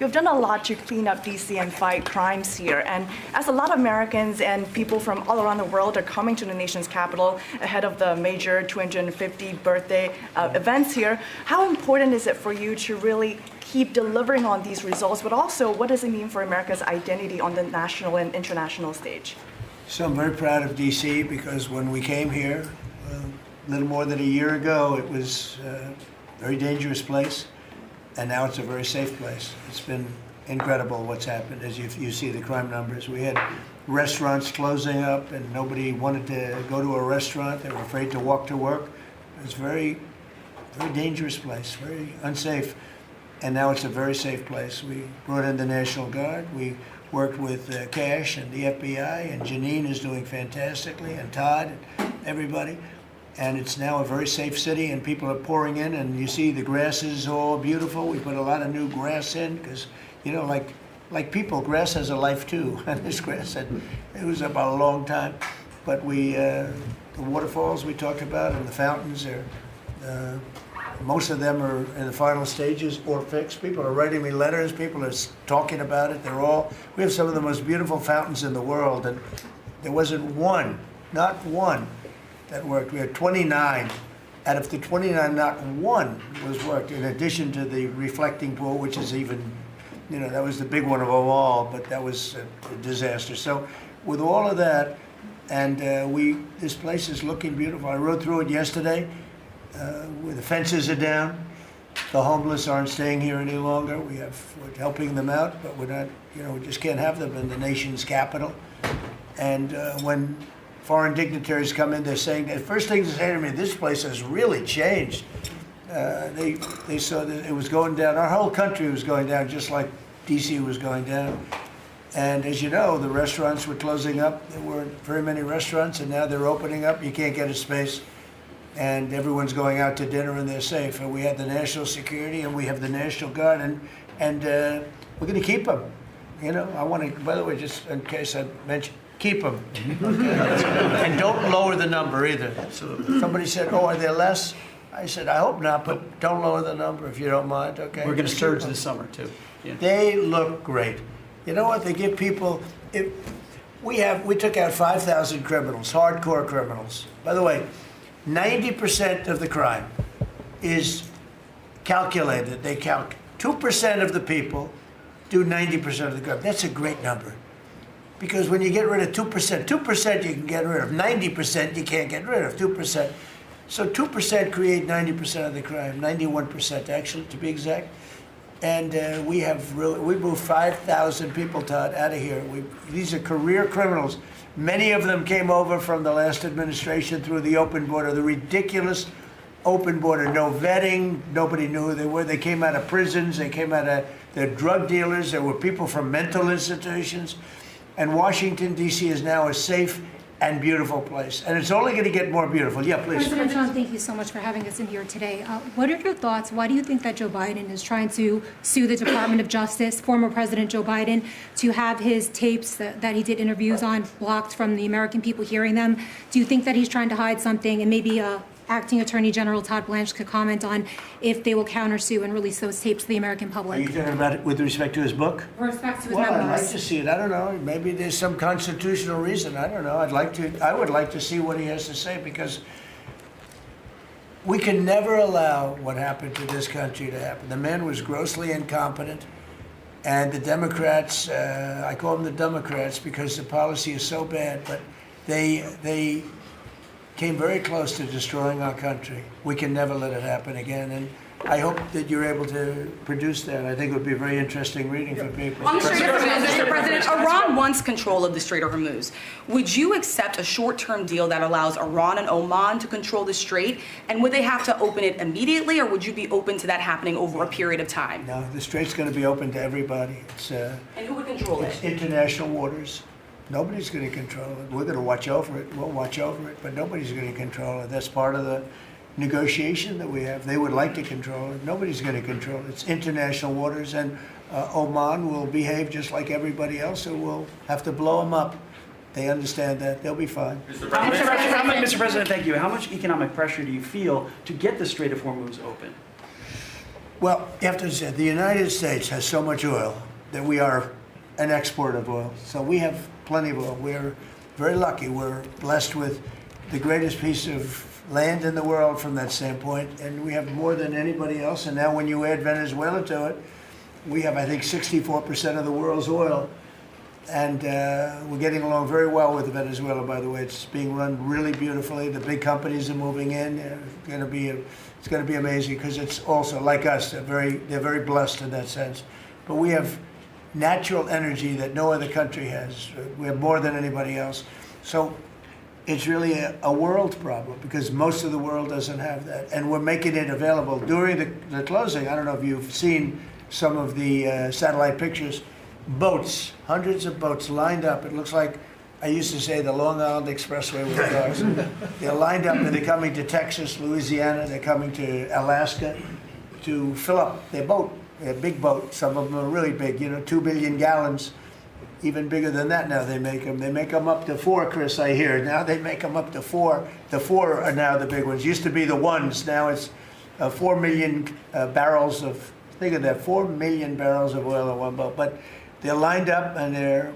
You've done a lot to clean up DC and fight crimes here. And as a lot of Americans and people from all around the world are coming to the nation's capital ahead of the major 250th birthday events here, how important is it for you to really keep delivering on these results, but also what does it mean for America's identity on the national and international stage? So I'm very proud of DC because when we came here a little more than a year ago, it was a very dangerous place. And now it's a very safe place. It's been incredible what's happened as you see the crime numbers. We had restaurants closing up and nobody wanted to go to a restaurant. They were afraid to walk to work. It was a very dangerous place, very unsafe. And now it's a very safe place. We brought in the National Guard. We worked with Cash and the FBI, and Janine is doing fantastically, and Todd, and everybody. And it's now a very safe city, and people are pouring in, and you see the grass is all beautiful. We put a lot of new grass in because, you know, like people, grass has a life too. And this grass, it was up a long time. But the waterfalls we talked about and the fountains, most of them are in the final stages or fixed. People are writing me letters. People are talking about it. We have some of the most beautiful fountains in the world, and there wasn't one, not one, that worked. We had 29. Out of the 29, not one was worked, in addition to the reflecting pool, which is even, you know, that was the big one of them all, but that was a disaster. So with all of that, and this place is looking beautiful. I rode through it yesterday, where the fences are down. The homeless aren't staying here any longer. We're helping them out, but we're not, you know, we just can't have them in the nation's capital. And when foreign dignitaries come in, they're saying, the first thing they say to me, this place has really changed. They saw that it was going down. Our whole country was going down, just like DC was going down. And as you know, the restaurants were closing up. There weren't very many restaurants, and now they're opening up. You can't get a space, and everyone's going out to dinner, and they're safe. And we have the national security, and we have the National Guard, and we're going to keep them. You know, I want to, by the way, just in case I mentioned, keep them. And don't lower the number either. Somebody said, oh, are there less? I said, I hope not, but don't lower the number if you don't mind, okay? We're going to surge this summer, too. Yeah. They look great. You know what? They give people, we took out 5,000 criminals, hardcore criminals. By the way, 90% of the crime is calculated. They count 2% of the people do 90% of the crime. That's a great number. Because when you get rid of 2%, 2% you can get rid of, 90% you can't get rid of, 2%. So 2% create 90% of the crime, 91% actually, to be exact. And we moved 5,000 people, Todd, out of here. These are career criminals. Many of them came over from the last administration through the open border, the ridiculous open border, no vetting, nobody knew who they were. They came out of prisons, they're drug dealers, there were people from mental institutions. And Washington, D.C. is now a safe and beautiful place. And it's only going to get more beautiful. Yeah, please. President Trump, thank you so much for having us in here today. What are your thoughts? Why do you think that Joe Biden is trying to sue the Department of Justice, former President Joe Biden, to have his tapes that he did interviews on blocked from the American people hearing them? Do you think that he's trying to hide something? And maybe Acting Attorney General Todd Blanche could comment on if they will countersue and release those tapes to the American public. Are you talking about it with respect to his book? With respect to his memoirs. memoirs. I'd like to see it. I don't know. Maybe there's some constitutional reason. I don't know. I would like to see what he has to say, because we can never allow what happened to this country to happen. The man was grossly incompetent, and the Democrats, I call them the Democrats because the policy is so bad, but they came very close to destroying our country. We can never let it happen again, and I hope that you're able to produce that. I think it would be a very interesting reading for people. On the Strait of Hormuz, Mr. President, Iran wants control of the Strait of Hormuz. Would you accept a short-term deal that allows Iran and Oman to control the strait? And would they have to open it immediately, or would you be open to that happening over a period of time? No, the strait's going to be open to everybody. And who would control it? International waters. Nobody's going to control it. We're going to watch over it. We'll watch over it, but nobody's going to control it. That's part of the negotiation that we have. They would like to control it. Nobody's going to control it. It's international waters, and Oman will behave just like everybody else, so we'll have to blow them up. They understand that. They'll be fine. Mr. President, thank you. How much economic pressure do you feel to get the Strait of Hormuz open? Well, you have to say, the United States has so much oil that we are an exporter of oil. So we have plenty of oil. We're very lucky. We're blessed with the greatest piece of land in the world from that standpoint, and we have more than anybody else. And now when you add Venezuela to it, we have, I think, 64% of the world's oil. And we're getting along very well with Venezuela, by the way. It's being run really beautifully. The big companies are moving in. It's going to be amazing because it's also, like us, they're very blessed in that sense. But we have natural energy that no other country has. We have more than anybody else. So it's really a world problem because most of the world doesn't have that. And we're making it available. During the closing, I don't know if you've seen some of the satellite pictures, boats, hundreds of boats lined up. It looks like, I used to say, the Long Island Expressway with cars. They're lined up and they're coming to Texas, Louisiana, they're coming to Alaska to fill up their boat, their big boat. Some of them are really big, 2 billion gallons, even bigger than that now they make them. They make them up to 4, Chris, I hear. Now they make them up to 4. The 4 are now the big ones. Used to be the 1s. Now it's 4 million barrels of, think of that, 4 million barrels of oil in one boat. But they're lined up and they're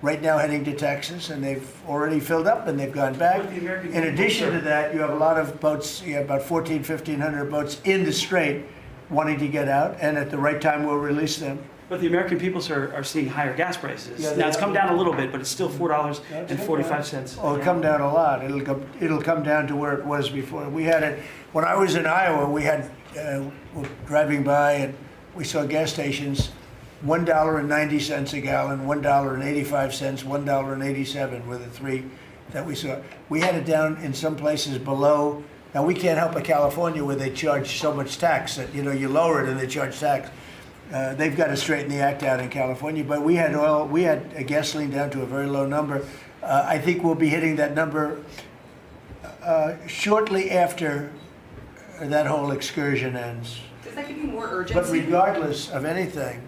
right now heading to Texas, and they've already filled up and they've gone back. In addition to that, you have a lot of boats, you have about 1,500 boats in the strait wanting to get out, and at the right time we'll release them. But the American people, sir, are seeing higher gas prices. Yeah, Now, it's come down a little bit, but it's still $4.45. Oh, it'll come down a lot. It'll come down to where it was before. We had it, when I was in Iowa, we had, driving by and we saw gas stations, $1.90 a gallon, $1.85, $1.87 were the 3 that we saw. We had it down in some places below. Now, we can't help but California where they charge so much tax that, you lower it and they charge tax. They've got to straighten the act out in California. But we had gasoline down to a very low number. I think we'll be hitting that number shortly after that whole excursion ends. Does that give you more urgency? But regardless of anything,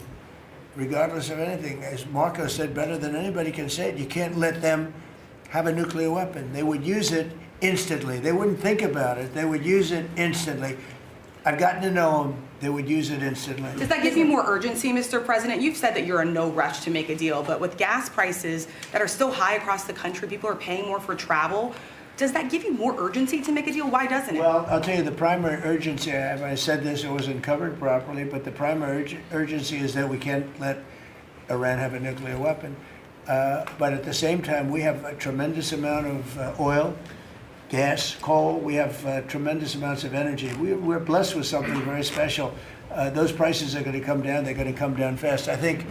as Marco said better than anybody can say it, you can't let them have a nuclear weapon. They would use it instantly. They wouldn't think about it. They would use it instantly. I've gotten to know them. They would use it instantly. Does that give you more urgency, Mr. President? You've said that you're in no rush to make a deal, but with gas prices that are still high across the country, people are paying more for travel. Does that give you more urgency to make a deal? Why doesn't it? Well, I'll tell you, the primary urgency, I said this, it wasn't covered properly, but the primary urgency is that we can't let Iran have a nuclear weapon. But at the same time, we have a tremendous amount of oil, gas, coal. We have tremendous amounts of energy. We're blessed with something very special. Those prices are going to come down. They're going to come down fast. I think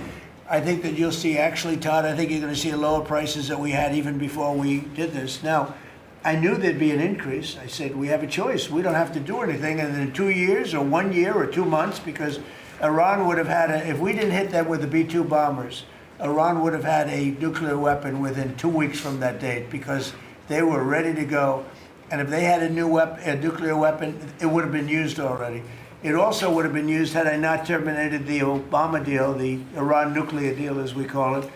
that you'll see, actually, Todd, I think you're going to see lower prices that we had even before we did this. Now, I knew there'd be an increase. I said, we have a choice. We don't have to do anything. And in 2 years or 1 year or 2 months, because Iran would have had, if we didn't hit them with the B-2 bombers, Iran would have had a nuclear weapon within 2 weeks from that date because they were ready to go. And if they had a nuclear weapon, it would have been used already. It also would have been used had I not terminated the Obama deal, the Iran nuclear deal, as we call it.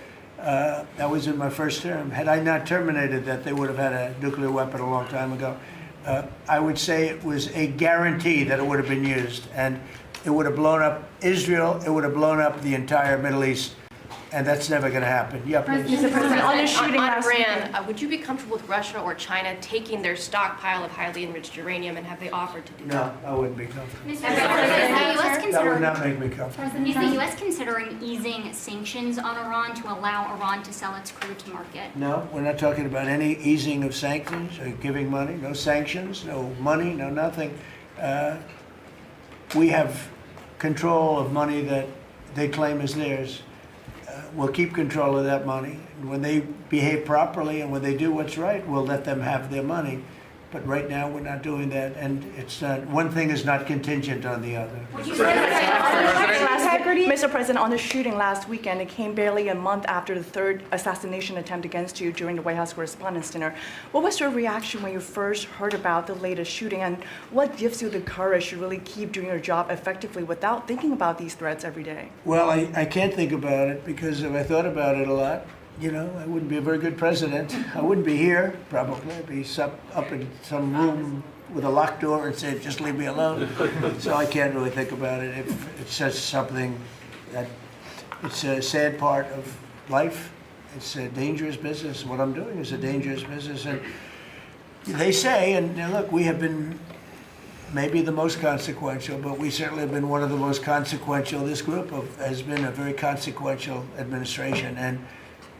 That was in my first term. Had I not terminated that, they would have had a nuclear weapon a long time ago. I would say it was a guarantee that it would have been used. And it would have blown up Israel. It would have blown up the entire Middle East. And that's never going to happen. Yeah, please. Mr. President, on the shooting on last Iran, weekend. would you be comfortable with Russia or China taking their stockpile of highly enriched uranium, and have they offered to do that? No, I wouldn't be comfortable. Mr. President, That would not make me comfortable. is the U.S. considering easing sanctions on Iran to allow Iran to sell its crude to market? No, we're not talking about any easing of sanctions or giving money. No sanctions, no money, no nothing. We have control of money that they claim is theirs. We'll keep control of that money. And when they behave properly and when they do what's right, we'll let them have their money. But right now, we're not doing that, and it's not, one thing is not contingent on the other. Mr. President, on the shooting last weekend, it came barely a month after the 3rd assassination attempt against you during the White House Correspondents' Dinner. What was your reaction when you first heard about the latest shooting, and what gives you the courage to really keep doing your job effectively without thinking about these threats every day? Well, I can't think about it, because if I thought about it a lot, I wouldn't be a very good president. I wouldn't be here, probably. I'd be up in some room with a locked door and say, just leave me alone. So I can't really think about it. It's just something that, it's a sad part of life. It's a dangerous business. What I'm doing is a dangerous business. And they say, and look, we have been maybe the most consequential, but we certainly have been one of the most consequential. This group has been a very consequential administration. And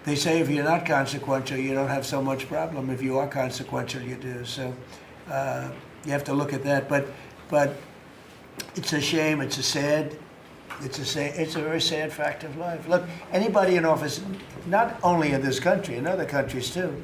they say if you're not consequential, you don't have so much problem. If you are consequential, you do. So you have to look at that. But it's a shame. It's a very sad fact of life. Look, anybody in office, not only in this country, in other countries too,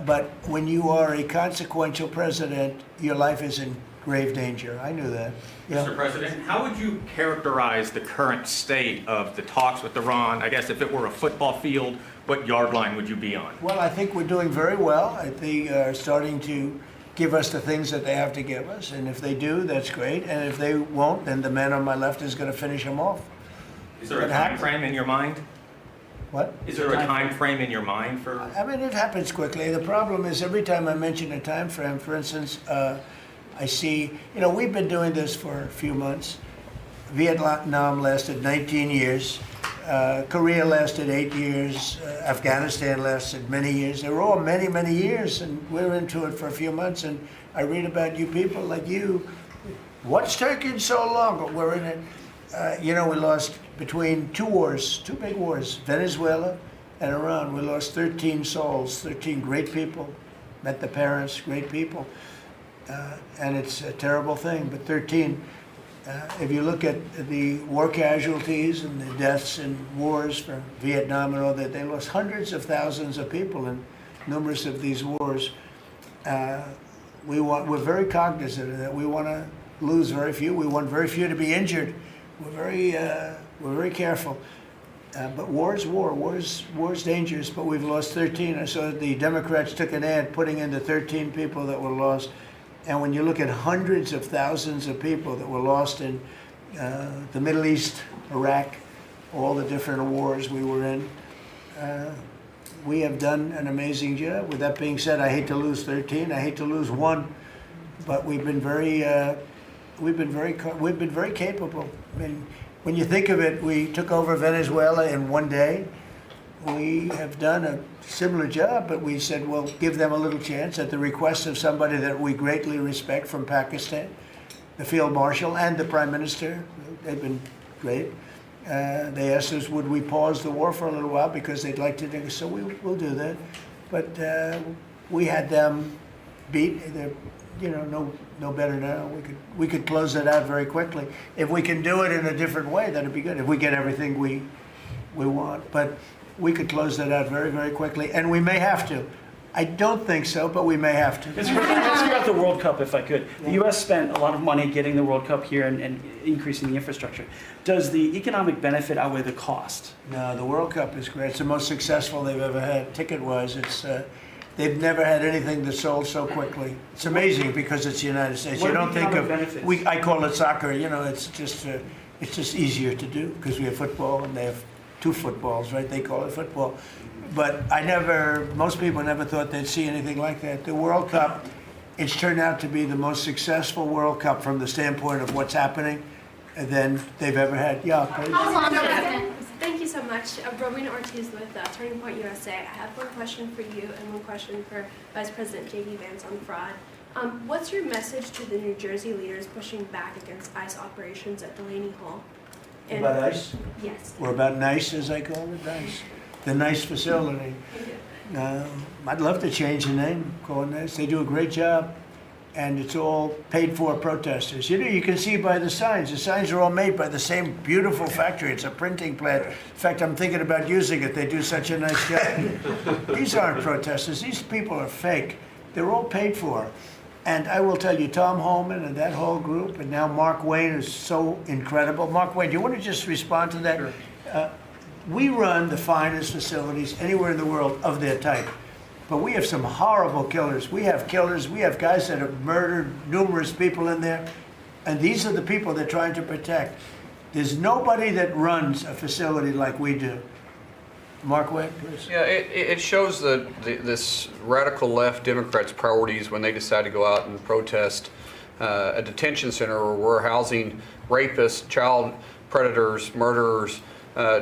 but when you are a consequential president, your life is in grave danger. I knew that. Yeah. Mr. President, how would you characterize the current state of the talks with Iran? I guess if it were a football field, what yard line would you be on? Well, I think we're doing very well. They are starting to give us the things that they have to give us. And if they do, that's great. And if they won't, then the man on my left is going to finish them off. Is there a time frame in your mind? What? Is there a time frame in your mind for? I mean, it happens quickly. The problem is every time I mention a time frame, for instance, I see, we've been doing this for a few months. Vietnam lasted 19 years. Korea lasted 8 years. Afghanistan lasted many years. They were all many, many years, and we're into it for a few months. And I read about you people like you. What's taking so long? But we're in it. We lost between two big wars, Venezuela and Iran. We lost 13 souls, 13 great people. Met the parents, great people. And it's a terrible thing, but 13. If you look at the war casualties and the deaths in wars from Vietnam and all that, they lost hundreds of thousands of people in numerous of these wars. We're very cognizant of that. We want to lose very few. We want very few to be injured. We're very careful. But war is war. War is dangerous. But we've lost 13. I saw the Democrats took an ad putting in the 13 people that were lost. And when you look at hundreds of thousands of people that were lost in the Middle East, Iraq, all the different wars we were in, we have done an amazing job. With that being said, I hate to lose 13. I hate to lose one, but we've been very capable. I mean, when you think of it, we took over Venezuela in one day. We have done a similar job, but we said, well, give them a little chance at the request of somebody that we greatly respect from Pakistan, the Field Marshal and the Prime Minister. They've been great. They asked us, would we pause the war for a little while because they'd like to, so we'll do that. But we had them beat. They're, no better now. We could close it out very quickly. If we can do it in a different way, that'd be good. If we get everything we want. But we could close that out very, very quickly, and we may have to. I don't think so, but we may have to. Let's figure out the World Cup, if I could. The U.S. spent a lot of money getting the World Cup here and increasing the infrastructure. Does the economic benefit outweigh the cost? No, the World Cup is great. It's the most successful they've ever had, ticket-wise. They've never had anything that sold so quickly. It's amazing because it's the United States. What You don't think of benefits? I call it soccer. It's just easier to do because we have football and they have 2 footballs, right? They call it football. But most people never thought they'd see anything like that. The World Cup, it's turned out to be the most successful World Cup from the standpoint of what's happening than they've ever had. Yeah, please. Thank you so much. Rowena Ortiz with Turning Point USA. I have one question for you and one question for Vice President J.D. Vance on fraud. What's your message to the New Jersey leaders pushing back against ICE operations at Delaney Hall? About ICE? Yes. Or about NICE, as I call it, NICE. The NICE facility. I'd love to change the name, call it NICE. They do a great job, and it's all paid for protesters. You can see by the signs. The signs are all made by the same beautiful factory. It's a printing plant. In fact, I'm thinking about using it. They do such a nice job. These aren't protesters. These people are fake. They're all paid for. And I will tell you, Tom Holman and that whole group, and now Mark Wayne is so incredible. Mark Wayne, do you want to just respond to that? Sure. We run the finest facilities anywhere in the world of their type. But we have some horrible killers. We have guys that have murdered numerous people in there. And these are the people they're trying to protect. There's nobody that runs a facility like we do. Mark Wade, please. Yeah, it shows this radical left Democrats' priorities when they decide to go out and protest a detention center where we're housing rapists, child predators, murderers,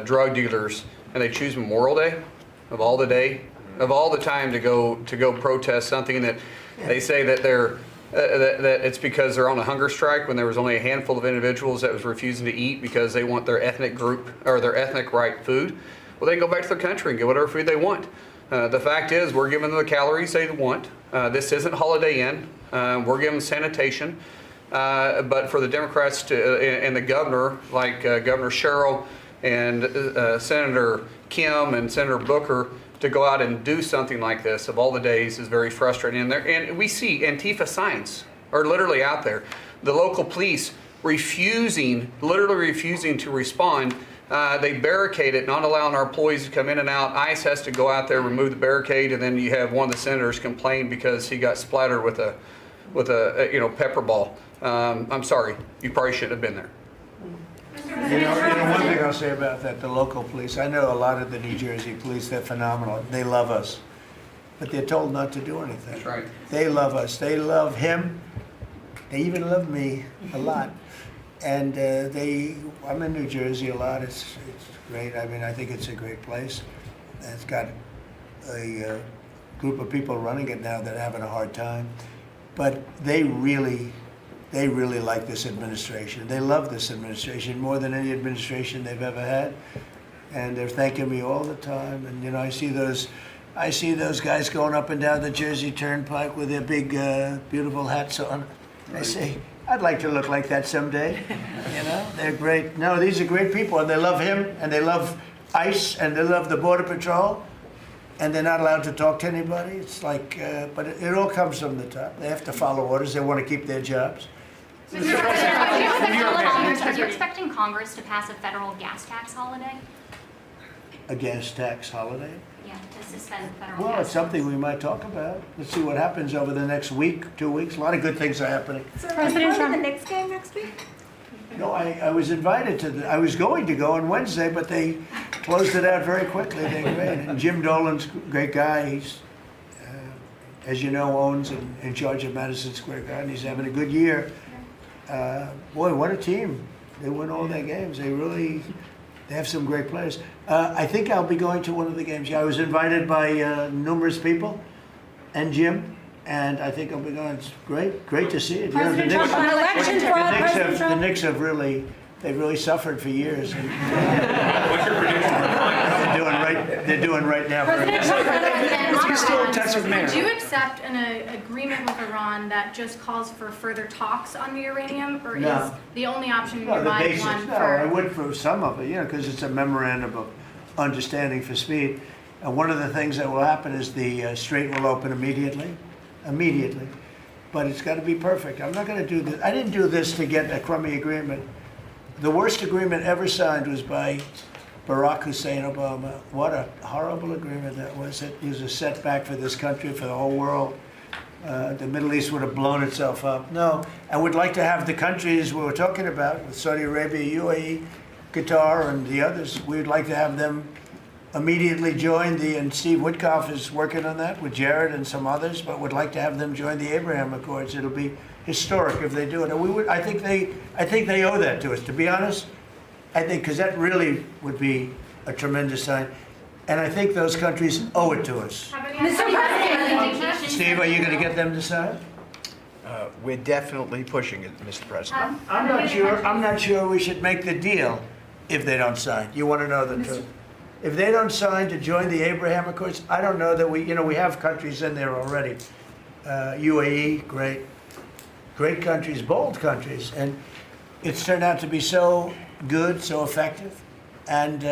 drug dealers, and they choose Memorial Day of all the time to go protest something that they say that that it's because they're on a hunger strike when there was only a handful of individuals that was refusing to eat because they want their ethnic group or their ethnic right food. Well, they can go back to their country and get whatever food they want. The fact is, we're giving them the calories they want. This isn't Holiday Inn. We're giving sanitation. But for the Democrats and the governor, like Governor Sherrill and Senator Kim and Senator Booker, to go out and do something like this of all the days is very frustrating. And we see Antifa signs are literally out there. The local police literally refusing to respond. They barricade it, not allowing our employees to come in and out. ICE has to go out there, remove the barricade, and then you have one of the senators complain because he got splattered with a pepper ball. I'm sorry, you probably shouldn't have been there. You know, one thing I'll say about that, the local police, I know a lot of the New Jersey police, they're phenomenal. They love us, but they're told not to do anything. That's right. They love us. They love him. They even love me a lot. And I'm in New Jersey a lot. It's great. I mean, I think it's a great place. It's got a group of people running it now that are having a hard time. But they really like this administration. They love this administration more than any administration they've ever had. And they're thanking me all the time. And, you know, I see those guys going up and down the Jersey Turnpike with their big, beautiful hats on. I say, I'd like to look like that someday. You know, they're great. No, these are great people, and they love him, and they love ICE, and they love the Border Patrol, and they're not allowed to talk to anybody. It's like, but it all comes from the top. They have to follow orders. They want to keep their jobs. Mr. President, are you expecting Congress to pass a federal gas tax holiday? A gas tax holiday? Yeah, to suspend federal Well, gas it's something we might talk about. Let's see what happens over the next week, 2 weeks. A lot of good things are happening. So are you going to the Knicks game next week? No, I was invited to I was going to go on Wednesday, but they closed it out very quickly. They're great. And Jim Dolan's a great guy. He's, as you know, owns and in charge of Madison Square Garden. He's having a good year. Boy, what a team. They win all their games. They have some great players. I think I'll be going to one of the games. Yeah, I was invited by numerous people and Jim, and I think I'll be going. It's great to see it. President Trump, on election fraud, President Trump. The Knicks have really suffered for years. And What's your prediction? they're doing right now. President Trump, He's still in touch with Mayor. Would you accept an agreement with Iran that just calls for further talks on the uranium, or No. is the only option in Well, your the mind basics. one No, I for? would for some of it, because it's a memorandum of understanding for speed. And one of the things that will happen is the strait will open immediately. But it's got to be perfect. I'm not going to do this. I didn't do this to get a crummy agreement. The worst agreement ever signed was by Barack Hussein Obama. What a horrible agreement that was. It was a setback for this country, for the whole world. The Middle East would have blown itself up. No, I would like to have the countries we were talking about, with Saudi Arabia, UAE, Qatar, and the others, we would like to have them immediately join and Steve Witkoff is working on that with Jared and some others, but would like to have them join the Abraham Accords. It'll be historic if they do it. And I think they owe that to us, to be honest. I think, because that really would be a tremendous sign. And I think those countries owe it to us. Mr. President, Steve, are you going to get them to sign? We're definitely pushing it, Mr. President. I'm not sure we should make the deal if they don't sign. You want to know the truth? If they don't sign to join the Abraham Accords, I don't know that we have countries in there already. UAE, great countries, bold countries, and it's turned out to be so good, so effective, and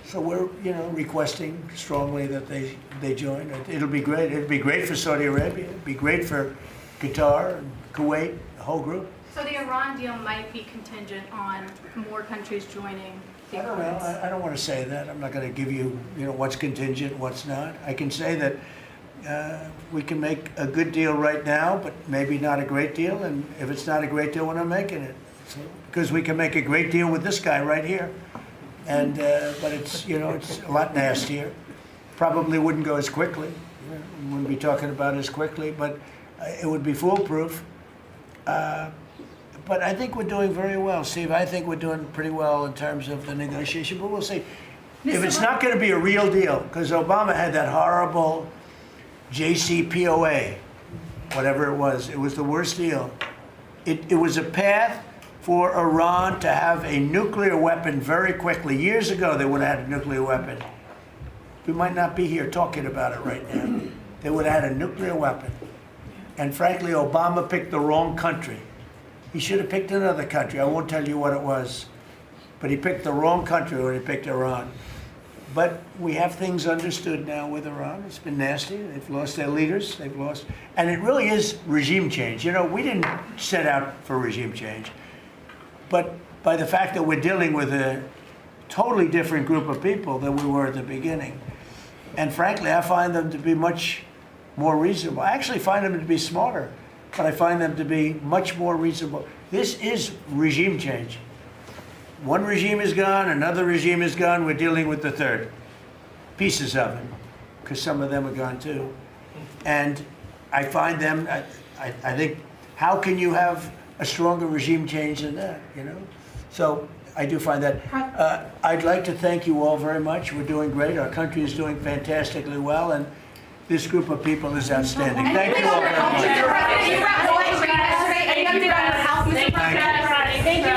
so we're requesting strongly that they join. It'll be great. It'll be great for Saudi Arabia. It'll be great for Qatar and Kuwait, the whole group. so the Iran deal might be contingent on more countries joining the I don't know. accords. I don't want to say that. I'm not going to give you, what's contingent, what's not. I can say that we can make a good deal right now, but maybe not a great deal. And if it's not a great deal, we're not making it. So, because we can make a great deal with this guy right here. And, but it's, it's a lot nastier. Probably wouldn't go as quickly. We wouldn't be talking about as quickly, but it would be foolproof. But I think we're doing very well, Steve. I think we're doing pretty well in terms of the negotiation, but we'll see. If it's not going to be a real deal, because Obama had that horrible JCPOA, whatever it was the worst deal. It was a path for Iran to have a nuclear weapon very quickly. Years ago, they would have had a nuclear weapon. We might not be here talking about it right now. They would have had a nuclear weapon. And frankly, Obama picked the wrong country. He should have picked another country. I won't tell you what it was. But he picked the wrong country when he picked Iran. But we have things understood now with Iran. It's been nasty. They've lost their leaders. They've lost. And it really is regime change. We didn't set out for regime change. But by the fact that we're dealing with a totally different group of people than we were at the beginning. And frankly, I find them to be much more reasonable. I actually find them to be smarter, but I find them to be much more reasonable. This is regime change. One regime is gone, another regime is gone, we're dealing with the third. Pieces of it, because some of them are gone too. And I find them, I think, how can you have a stronger regime change than that, So I do find that. I'd like to thank you all very much. We're doing great. Our country is doing fantastically well, and this group of people is outstanding. Thank you all very much. Thank you.